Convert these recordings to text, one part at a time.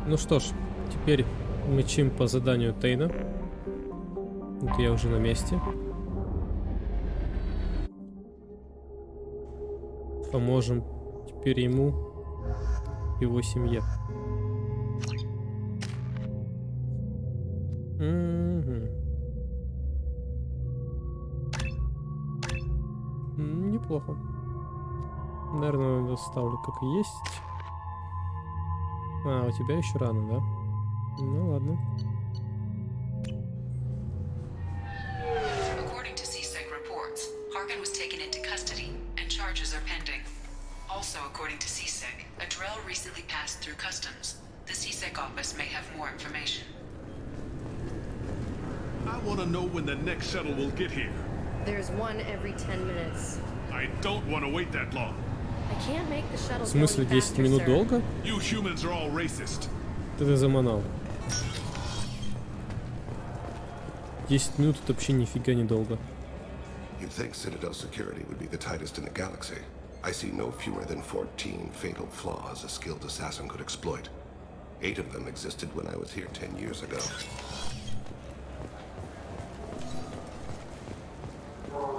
Ну что ж, теперь мы чим по заданию Тейна. Вот я уже на месте. Поможем теперь ему, его семье. Неплохо. Наверное, оставлю как есть. А, у тебя еще рано, да? Ну ладно. According to CSEC reports, Harkin was taken into custody and charges are pending. Also, according to CSEC, a Drell recently passed through customs. The CSEC office may have more information. I want to know when the next shuttle will get here. There's one every 10 minutes. I don't want to wait that long. I can't make the shuttle В смысле, go 10 faster, минут sir. долго? You humans are all racist. Ты заманал. 10 минут это вообще нифига не долго. You'd think Citadel security would be the tightest in the galaxy. I see no fewer than 14 fatal flaws a skilled assassin could exploit. 8 of them existed when I was here 10 years ago.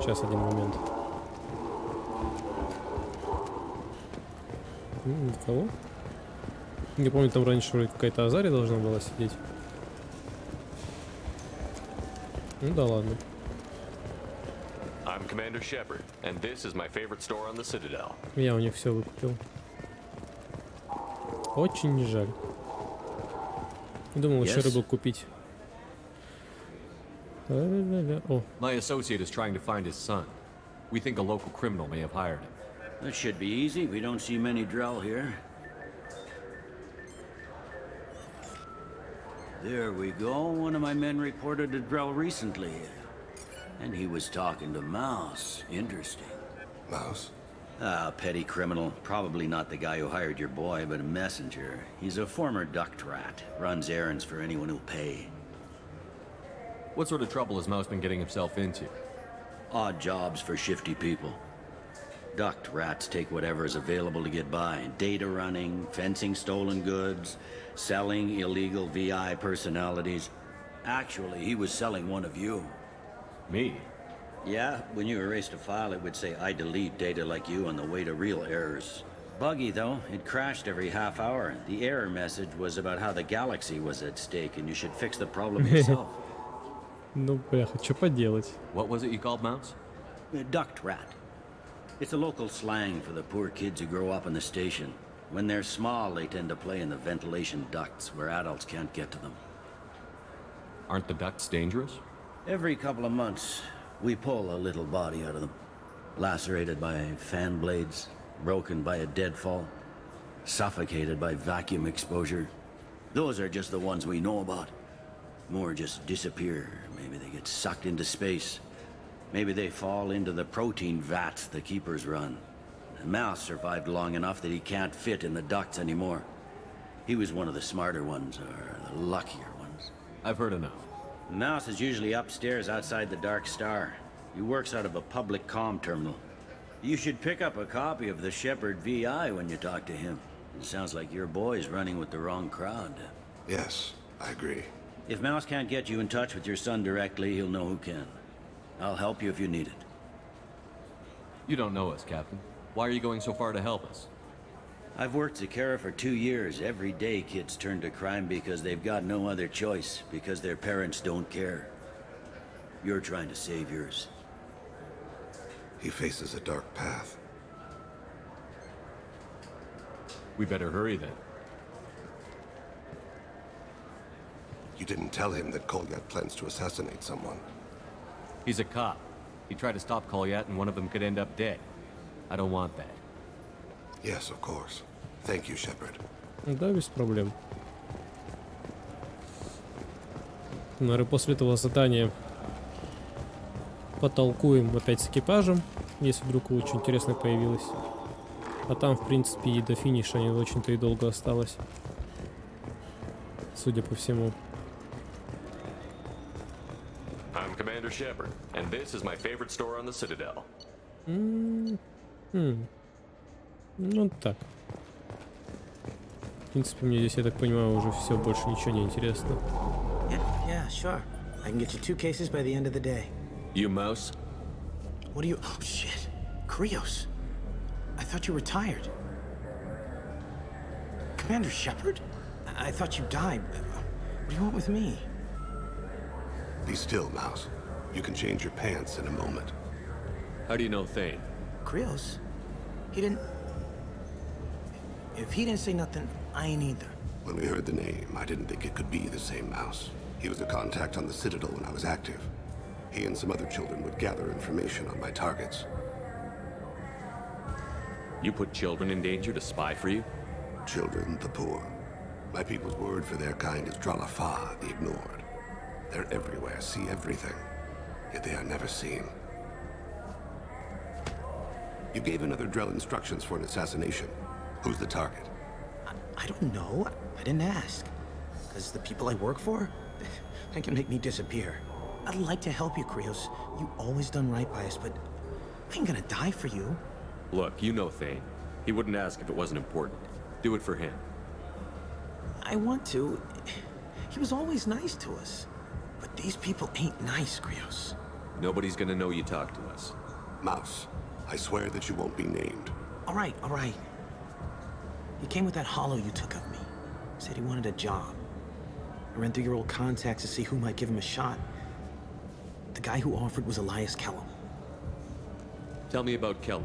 Сейчас, один момент. Никого? Я помню, там раньше вроде какая-то Азария должна была сидеть. Ну да ладно. I'm Commander Shepard, and this is my favorite store on the Citadel. Я у них все выкупил. Очень не жаль. Думал, еще рыбу купить. О, My associate is trying to find his son. We think a local criminal may have hired him. That should be easy. We don't see many Drell here. There we go. One of my men reported a Drell recently. And he was talking to Mouse. Interesting. Mouse? Ah, petty criminal. Probably not the guy who hired your boy, but a messenger. He's a former duct rat. Runs errands for anyone who'll pay. What sort of trouble has Mouse been getting himself into? Odd jobs for shifty people. Duct rats take whatever is available to get by. Data running, fencing stolen goods, selling illegal VI personalities. Actually, he was selling one of you. Me? Yeah, when you erased a file, it would say, I delete data like you on the way to real errors. Buggy, though. It crashed every half hour. The error message was about how the galaxy was at stake, and you should fix the problem yourself. ну бляха, что поделать? What was it you called Mouse? A duct rat. It's a local slang for the poor kids who grow up in the station. When they're small, they tend to play in the ventilation ducts where adults can't get to them. Aren't the ducts dangerous? Every couple of months, we pull a little body out of them. Lacerated by fan blades, broken by a deadfall, suffocated by vacuum exposure. Those are just the ones we know about. More just disappear. Maybe they get sucked into space. Maybe they fall into the protein vats the keepers run. Mouse survived long enough that he can't fit in the ducts anymore. He was one of the smarter ones, or the luckier ones. I've heard enough. Mouse is usually upstairs outside the Dark Star. He works out of a public comm terminal. You should pick up a copy of the Shepard VI when you talk to him. It sounds like your boy's running with the wrong crowd. Yes, I agree. If Mouse can't get you in touch with your son directly, he'll know who can. I'll help you if you need it. You don't know us, Captain. Why are you going so far to help us? I've worked Zakara for 2 years. Every day kids turn to crime because they've got no other choice, because their parents don't care. You're trying to save yours. He faces a dark path. We better hurry then. You didn't tell him that Kolyat plans to assassinate someone. He's a cop. He tried to stop Kolyat and one of them could end up dead. I don't want that. Yes, of course. Thank you, Shepard. Да, без проблем. Наверное, после этого задания потолкуем опять с экипажем, если вдруг очень интересно появилось. А там, в принципе, и до финиша не очень-то и долго осталось. Судя по всему. I'm Commander Shepard, and this is my favorite store on the Citadel. Ну так. В принципе, мне здесь, я так понимаю, уже все, больше ничего не интересно. Yeah, sure. I can get you 2 cases by the end of the day. You mouse? What do you... Oh, shit. Krios. I thought you retired. Commander Shepard? I thought you died. What do you want with me? Be still, Mouse. You can change your pants in a moment. How do you know Thane? Krios? He didn't... If he didn't say nothing, I ain't either. When we heard the name, I didn't think it could be the same Mouse. He was a contact on the Citadel when I was active. He and some other children would gather information on my targets. You put children in danger to spy for you? Children, the poor. My people's word for their kind is Dralafa, the ignored. They're everywhere, see everything, yet they are never seen. You gave another Drell instructions for an assassination. Who's the target? I don't know. I didn't ask. Because the people I work for, they can make me disappear. I'd like to help you, Krios. You always done right by us, but I ain't gonna die for you. Look, you know Thane. He wouldn't ask if it wasn't important. Do it for him. I want to. He was always nice to us. But these people ain't nice, Krios. Nobody's gonna know you talked to us. Mouse, I swear that you won't be named. All right, all right. He came with that hollow you took of me. Said he wanted a job. I ran through your old contacts to see who might give him a shot. The guy who offered was Elias Kellum. Tell me about Kellum.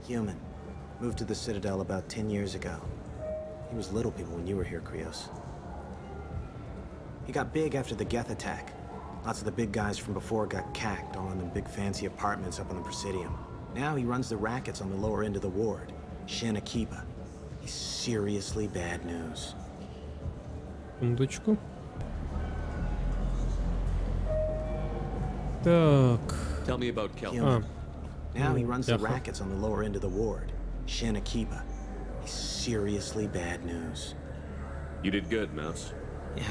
Human. Moved to the Citadel about 10 years ago. He was little people when you were here, Krios. He got big after the Geth attack. Lots of the big guys from before got cacked, all in them big fancy apartments up on the Presidium. Now he runs the rackets on the lower end of the ward. Shin Akiba. He's seriously bad news. Секундочку. Так. Tell me about Kellum. Human. Now he runs the Яха. rackets on the lower end of the ward. Shin Akiba. He's seriously bad news. You did good, Mouse. Yeah.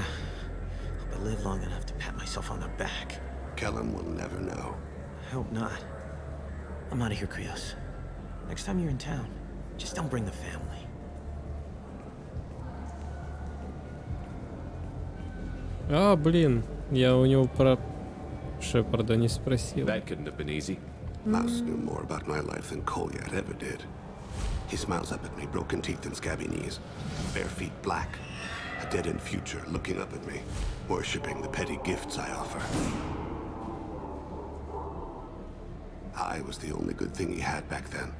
Hope I live long enough to pat myself on the back. Kellum will never know. I hope not. I'm out of here, Krios. Next time you're in town, just don't bring the family. А, блин, я у него про Шепарда не спросил. That couldn't have been easy. Mouse knew more about my life than Kolyat ever did. He smiles up at me, broken teeth and scabby knees, bare feet black, a dead-end future looking up at me, worshipping the petty gifts I offer. I was the only good thing he had back then,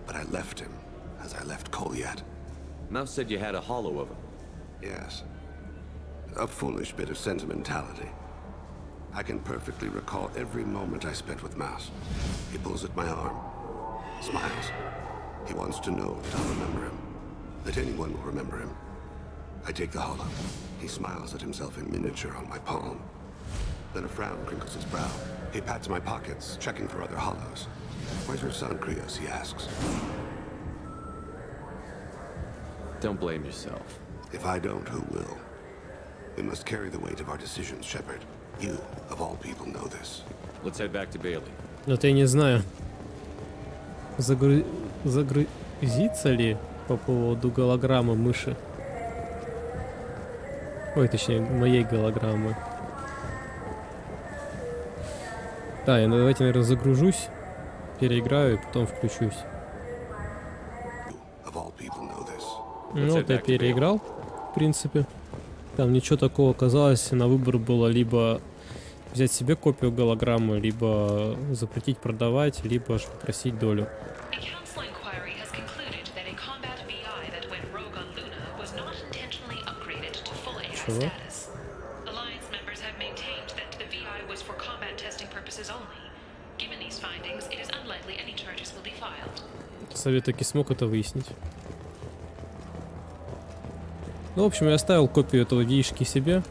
but I left him as I left Kolyat. Mouse said you had a hollow of him. Yes. A foolish bit of sentimentality. I can perfectly recall every moment I spent with Mouse. He pulls at my arm, smiles. He wants to know that I'll remember him, that anyone will remember him. I take the hollow. He smiles at himself in miniature on my palm. Then a frown crinkles his brow. He pats my pockets, checking for other hollows. Where's your son, Krios? He asks. Don't blame yourself. If I don't, who will? We must carry the weight of our decisions, Shepard. You, of all people, know this. Let's head back to Bailey. Вот я не знаю, загрузится ли по поводу голограммы мыши. Ой, точнее, моей голограммы. Да, я давайте, наверное, загружусь, переиграю и потом включусь. Of all people know this. Ну вот я переиграл, в принципе. Там ничего такого оказалось, на выбор было либо взять себе копию голограммы, либо запретить продавать, либо же попросить долю. A council inquiry has concluded that a combat VI that went rogue on Luna was not intentionally upgraded to full AI status. Alliance members have maintained that the VI was for combat testing purposes only. Given these findings, it is unlikely any charges will be filed. Совет таки смог это выяснить. Ну, в общем, я оставил копию этого видишки себе.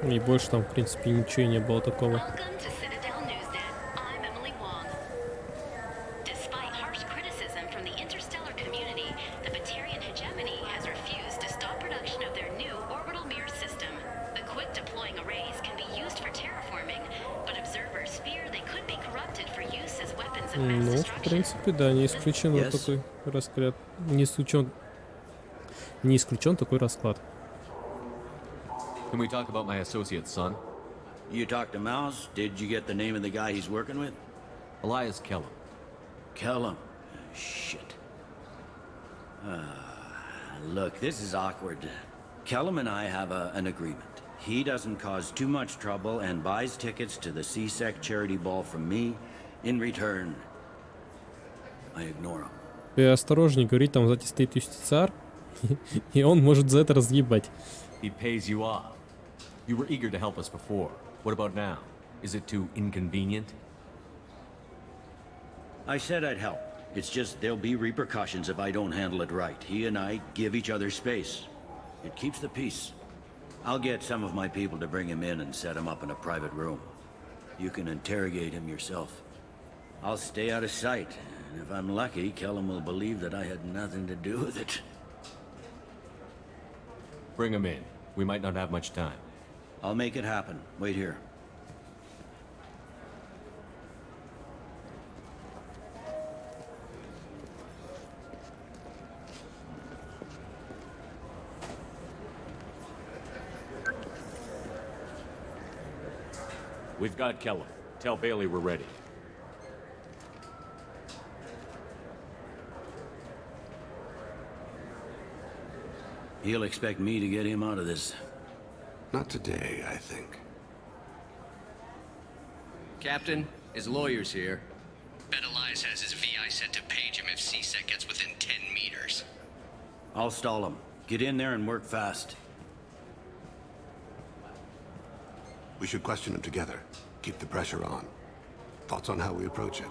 И больше там, в принципе, ничего и не было такого. Welcome to Citadel News Den. I'm Emily Wong. Despite harsh criticism from the interstellar community, the Batarian hegemony has refused to stop production of their new orbital mirror system. The quick-deploying arrays can be used for terraforming, but observers fear they could be corrupted for use as weapons of mass Ну, в destruction. принципе, да, не исключено Yes. такой расклад. Не исключен Не исключен такой расклад. Can we talk about my associate's son? You talked to Mouse? Did you get the name of the guy he's working with? Elias Kellum. Kellum. Shit. Look, this is awkward. Kellum and I have an agreement. He doesn't cause too much trouble and buys tickets to the C-Sec charity ball from me. In return, I ignore him. Ты осторожней, говорит, там сзади стоит юстициар, и он может за это разъебать. He pays you off. You were eager to help us before. What about now? Is it too inconvenient? I said I'd help. It's just there'll be repercussions if I don't handle it right. He and I give each other space. It keeps the peace. I'll get some of my people to bring him in and set him up in a private room. You can interrogate him yourself. I'll stay out of sight, and if I'm lucky, Kellum will believe that I had nothing to do with it. Bring him in. We might not have much time. I'll make it happen. Wait here. We've got Kellum. Tell Bailey we're ready. He'll expect me to get him out of this. Not today, I think. Captain, his lawyer's here. Bet Elias has his VI set to page him if C-Sec gets within 10 meters. I'll stall him. Get in there and work fast. We should question him together. Keep the pressure on. Thoughts on how we approach it?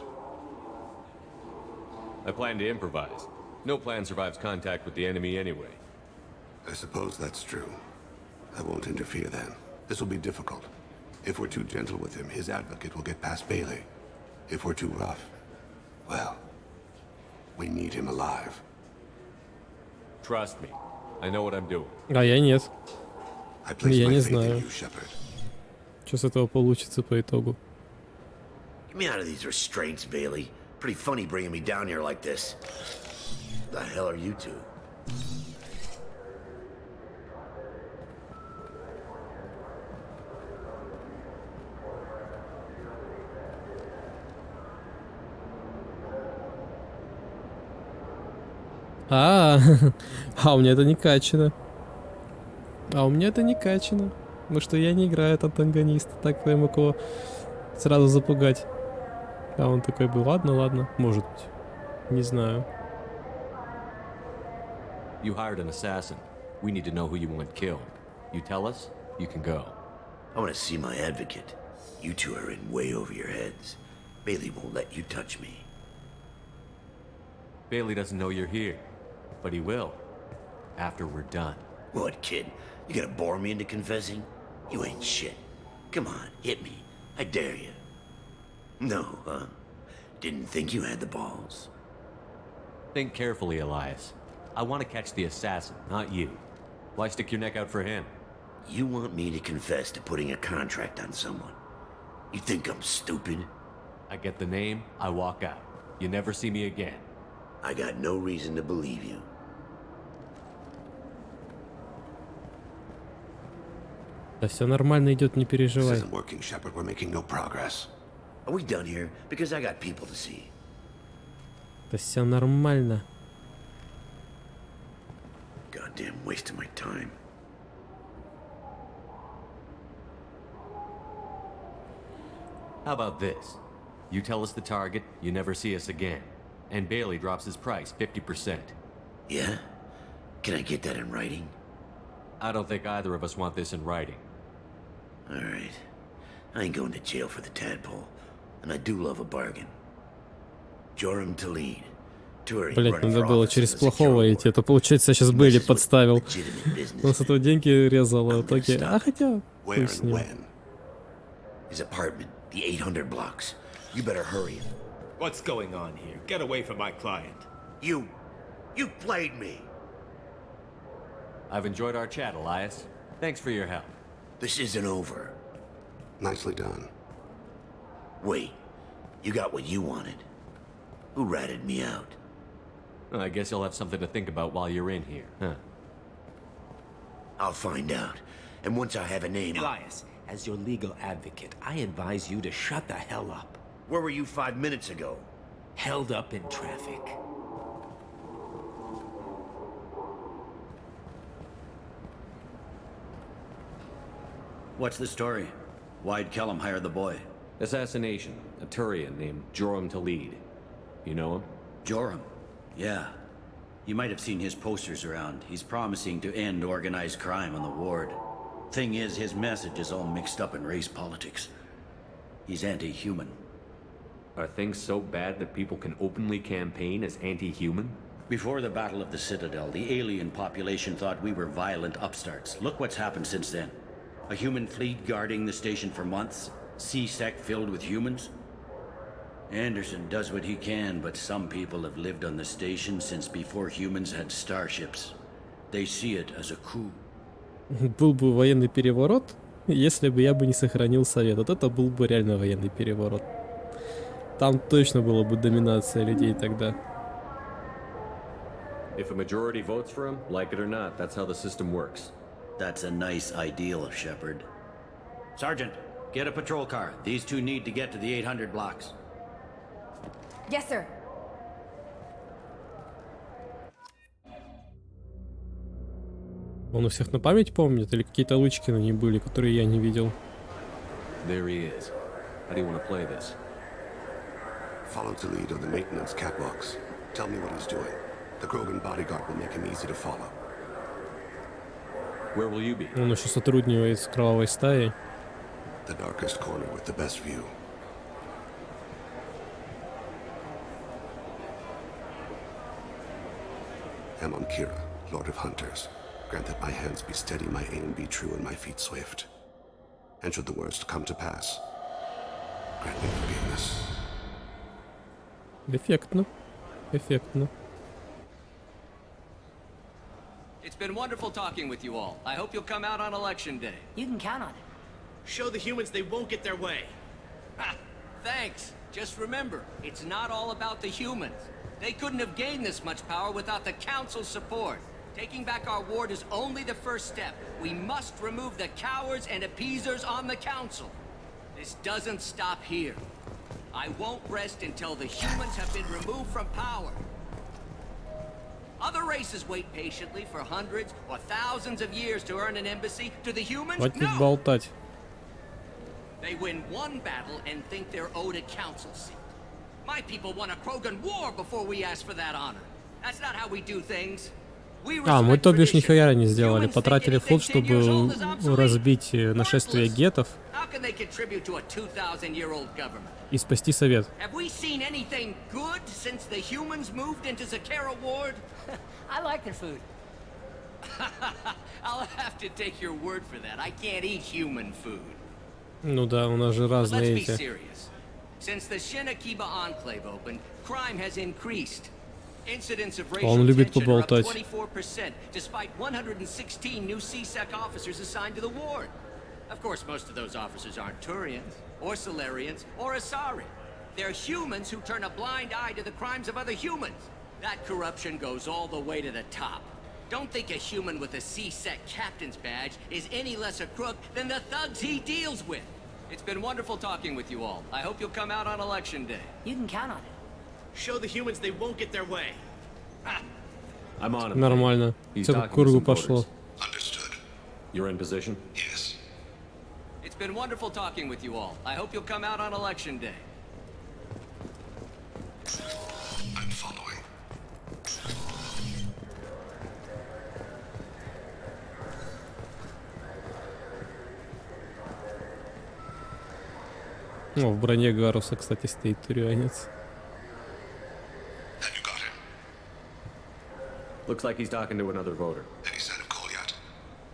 I plan to improvise. No plan survives contact with the enemy anyway. I suppose that's true. I won't interfere then. This will be difficult. If we're too gentle with him, his advocate will get past Bailey. If we're too rough, well, we need him alive. Trust me. I know what I'm doing. А я нет. I place Я my не faith in знаю. you, Shepard. Что с этого получится по итогу? Get me out of these restraints, Bailey. Pretty funny bringing me down here like this. The hell are you two? А у меня это не качано. А у меня это не качано. Потому что я не играю от антагониста. Так я мог его сразу запугать. А он такой был, ладно, может быть. Не знаю. You hired an assassin. We need to know who you want killed. You tell us, you can go. I want to see my advocate. You two are in way over your heads. Bailey won't let you touch me. Bailey doesn't know you're here, but he will. After we're done. What, kid? You gonna bore me into confessing? You ain't shit. Come on, hit me. I dare you. No, huh? Didn't think you had the balls. Think carefully, Elias. I want to catch the assassin, not you. Why stick your neck out for him? You want me to confess to putting a contract on someone? You think I'm stupid? I get the name, I walk out. You never see me again. I got no reason to believe you. Да все нормально идет, не This переживай. isn't working, Shepard. We're making no progress. Are we done here? Because I got people to see. Да все нормально. Goddamn waste of my time. How about this? You tell us the target, you never see us again. And Bailey drops his price 50%. Yeah? Can I get that in writing? I don't think either of us want this in writing. Alright. I ain't going to jail for the tadpole. And I do love a bargain. Joram to lead. Блять, надо было через плохого идти. Это получается, я сейчас Бейли подставил. Он с этого деньги резал, а в итоге... А хотя... Where Хуй с and ним. when? His apartment, the 800 blocks. You better hurry. What's going on here? Get away from my client. You played me. I've enjoyed our chat, Elias. Thanks for your help. This isn't over. Nicely done. Wait, you got what you wanted. Who ratted me out? I guess you'll have something to think about while you're in here, huh? I'll find out. And once I have a name... Elias, as your legal advocate, I advise you to shut the hell up. Where were you 5 minutes ago? Held up in traffic. What's the story? Why'd Kellum hire the boy? Assassination. A Turian named Joram to lead. You know him? Joram? Yeah. You might have seen his posters around. He's promising to end organized crime on the ward. Thing is, his message is all mixed up in race politics. He's anti-human. Are things so bad that people can openly campaign as anti-human? Before the Battle of the Citadel, the alien population thought we were violent upstarts. Look what's happened since then. A human fleet guarding the station for months. C-Sec filled with humans. Anderson does what he can, but some people have lived on the station since before humans had starships. They see it as a coup. Был бы военный переворот, если бы я бы не сохранил совет. Вот это был бы реально военный переворот. Там точно была бы доминация людей тогда. If a majority votes for him, like it or not, that's how the system works. That's a nice ideal, Shepard. Sergeant, get a patrol car. These two need to get to the 800 blocks. Yes, sir. Он у всех на память помнит или какие-то лычки на ней были, которые я не видел? There he is. How do you want to play this? Follow the lead on the maintenance catwalks. Tell me what he's doing. The Krogan bodyguard will make him easy to follow. Where will you be? Он еще сотрудничает с кровавой стаей. The darkest corner with the best view. I'm on Kira, Lord of Hunters. Grant that my hands be steady, my aim be true, and my feet swift. And should the worst come to pass, grant me forgiveness. Эффектно. Эффектно. It's been wonderful talking with you all. I hope you'll come out on election day. You can count on it. Show the humans they won't get their way. Ha! Thanks. Just remember, it's not all about the humans. They couldn't have gained this much power without the Council's support. Taking back our ward is only the first step. We must remove the cowards and appeasers on the Council. This doesn't stop here. I won't rest until the humans have been removed from power. Other races wait patiently for hundreds or thousands of years to earn an embassy. To the humans, Хватит no! болтать. They win one battle and think they're owed a council seat. My people won a Krogan war before we asked for that honor. That's not how we do things. Мы, то бишь, нихуя не сделали. Потратили флот, чтобы разбить нашествие гетов и спасти совет. Have we seen anything good since the humans moved into Zakara Ward? I like their food. I'll have to take your word for that. I can't eat human food. Ну да, у нас же разные Let's be эти. serious. Since the Shinakiba Enclave opened, crime has increased. Incidents of racial Он любит tension are up поболтать. 24%, despite 116 new C-Sec officers assigned to the ward. Of course, most of those officers aren't Turians, or Solarians, or Asari. They're humans who turn a blind eye to the crimes of other humans. That corruption goes all the way to the top. Don't think a human with a C-Sec captain's badge is any less a crook than the thugs he deals with. It's been wonderful talking with you all. I hope you'll come out on election day. You can count on it. Show the humans they won't get their way. I'm on him. Нормально. He's Все по talking to кругу some пошло. voters. Understood. You're in position? Yes. It's been wonderful talking with you all. I hope you'll come out on election day. I'm following. О, в броне Гаруса, кстати, стоит тюрянец. Have you got him? Looks like he's talking to another voter. Any sign of call yet?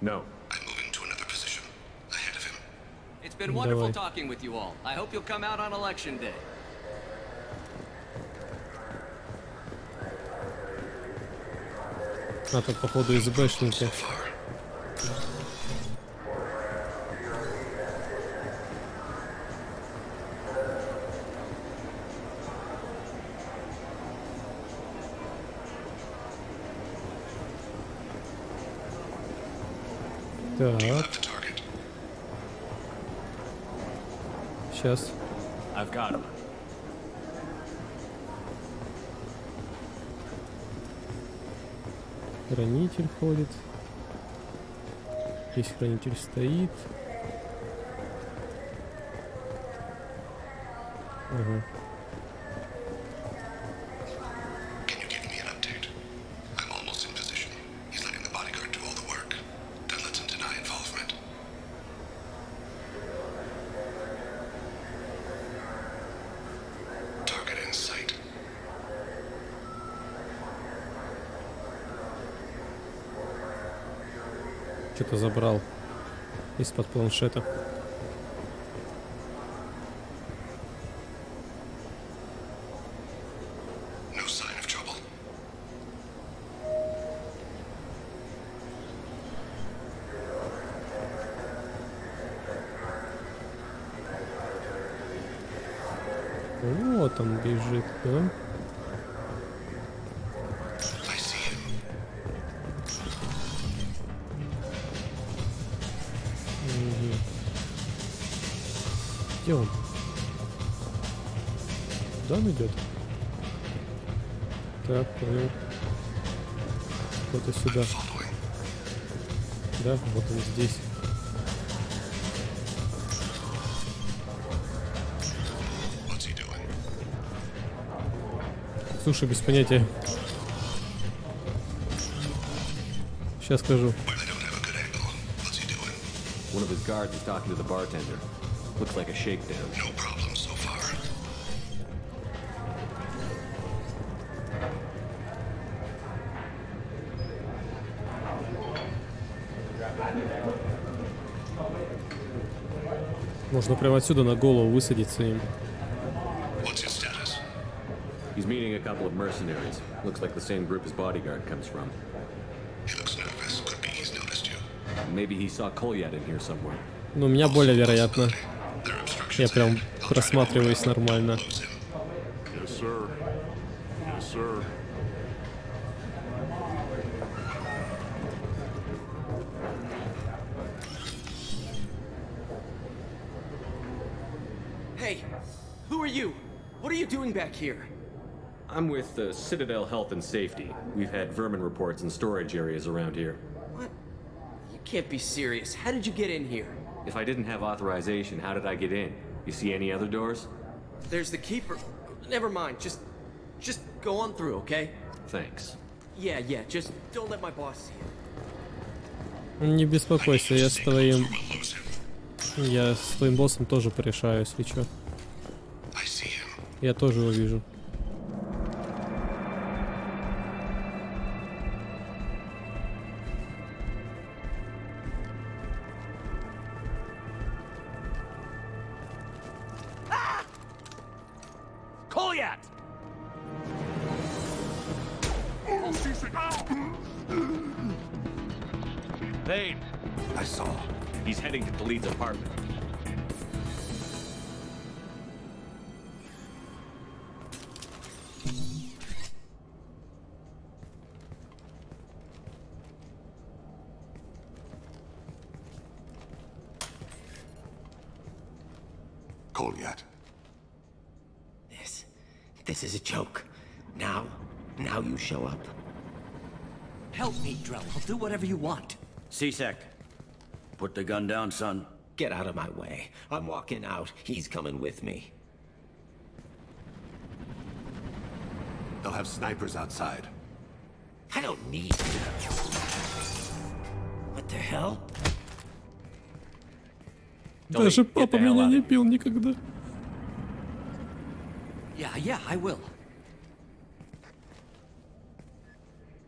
No. I'm moving to another position. Ahead of him. It's been wonderful Давай. talking with you all. I hope you'll come out on election day. А там, походу, СБшники. So far. Так. Сейчас. I've got him. Хранитель ходит. Здесь хранитель стоит. Ага. Что-то забрал из-под планшета. Вот он бежит, да? Где он? Куда он идет? Так, понял. Кто-то сюда. Да, вот он здесь. Слушай, без понятия. Сейчас скажу. One of his guards is talking to the bartender. Looks like a shakedown. No problem so far. Можно прямо отсюда на голову высадиться им. What's his status? He's meeting a couple of mercenaries. Looks like the same group his bodyguard comes from. He looks nervous. Could be he's noticed you. Maybe he saw Kolyat in here somewhere. Но у меня более вероятно. Я прям просматриваюсь нормально. Yes, sir. Yes, sir. Hey, who are you? What are you doing back here? I'm with the Citadel Health and Safety. We've had vermin reports in storage areas around here. What? You can't be serious. How did you get in here? If I didn't have authorization, how did I get in? You see any other doors? There's the keeper. Never mind. Just go on through, okay? Thanks. Yeah, just don't let my boss see it. Не беспокойся, я с твоим боссом тоже порешаю, если чё. Я тоже его вижу. Kolyat! Thane! I saw. He's heading to Khalid's apartment. Kolyat. This is a joke. Now you show up. Help me, Drell. I'll do whatever you want. C-Sec, put the gun down, son. Get out of my way. I'm walking out. He's coming with me. They'll have snipers outside. I don't need you. What the hell? Даже папа меня не бил никогда. Yeah, I will.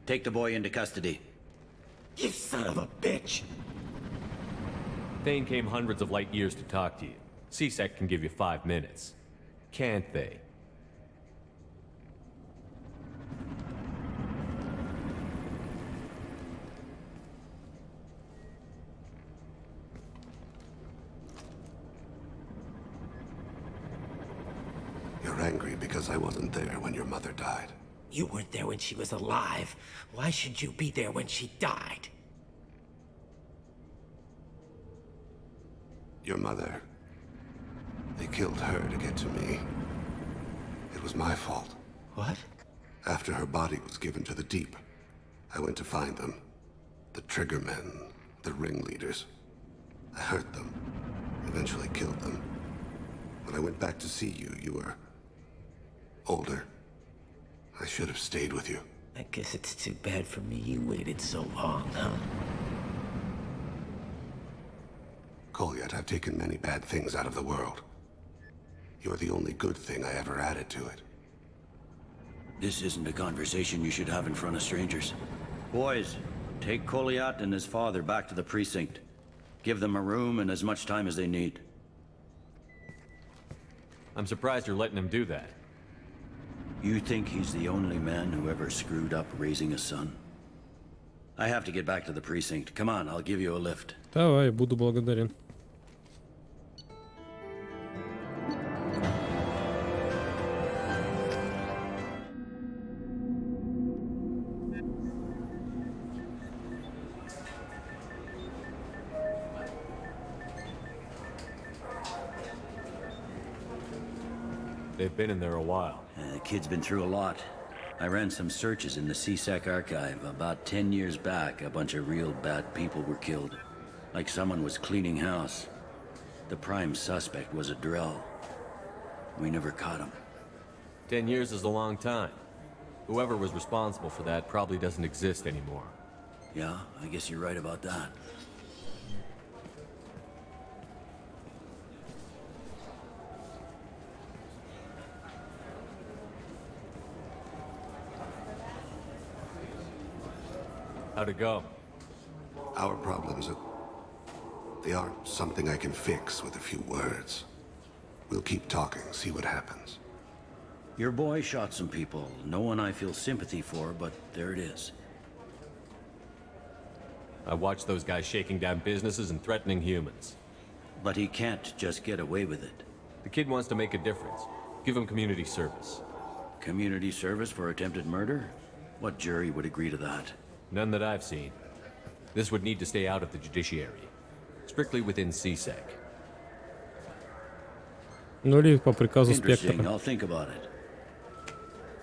Take the boy into custody. You son of a bitch! Thane came hundreds of light years to talk to you. C-Sec can give you 5 minutes. Can't they? You're angry because I wasn't there when your mother died. You weren't there when she was alive. Why should you be there when she died? Your mother. They killed her to get to me. It was my fault. What? After her body was given to the deep, I went to find them. The triggermen, the ringleaders. I hurt them, eventually killed them. When I went back to see you, you were older. I should have stayed with you. I guess it's too bad for me you waited so long, huh? Kolyat, I've taken many bad things out of the world. You're the only good thing I ever added to it. This isn't a conversation you should have in front of strangers. Boys, take Kolyat and his father back to the precinct. Give them a room and as much time as they need. I'm surprised you're letting him do that. You think he's the only man who ever screwed up raising a son? I have to get back to the precinct. Come on, I'll give you a lift. Давай, буду благодарен. They've been in there a while. The kid's been through a lot. I ran some searches in the CSEC archive. About 10 years back, a bunch of real bad people were killed. Like someone was cleaning house. The prime suspect was a Drell. We never caught him. 10 years is a long time. Whoever was responsible for that probably doesn't exist anymore. Yeah, I guess you're right about that. How'd it go? Our problems they aren't something I can fix with a few words. We'll keep talking, see what happens. Your boy shot some people. No one I feel sympathy for, but there it is. I watched those guys shaking down businesses and threatening humans. But he can't just get away with it. The kid wants to make a difference. Give him community service. Community service for attempted murder? What jury would agree to that? None that I've seen. This would need to stay out of the judiciary. Strictly within CSEC. Ну или по приказу Interesting. Спектра. I'll think about it.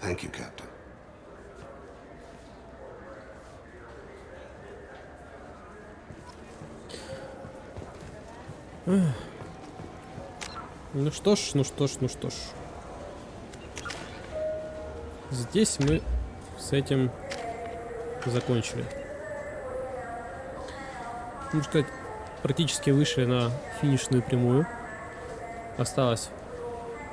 Thank you, Captain. Ну что ж. Здесь мы с этим закончили. Можно сказать, практически вышли на финишную прямую. Осталось,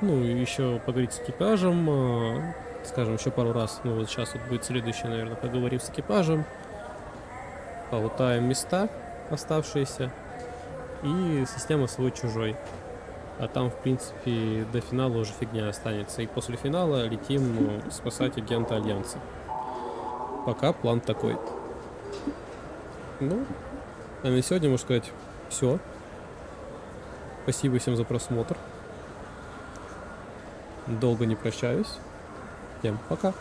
еще поговорить с экипажем, скажем, еще пару раз. Вот сейчас вот будет следующее, наверное, поговорим с экипажем, полутаем места оставшиеся и система свой-чужой. А там, в принципе, до финала уже фигня останется. И после финала летим спасать агента Альянса. Пока план такой. А на сегодня, можно сказать, все. Спасибо всем за просмотр. Долго не прощаюсь. Всем пока.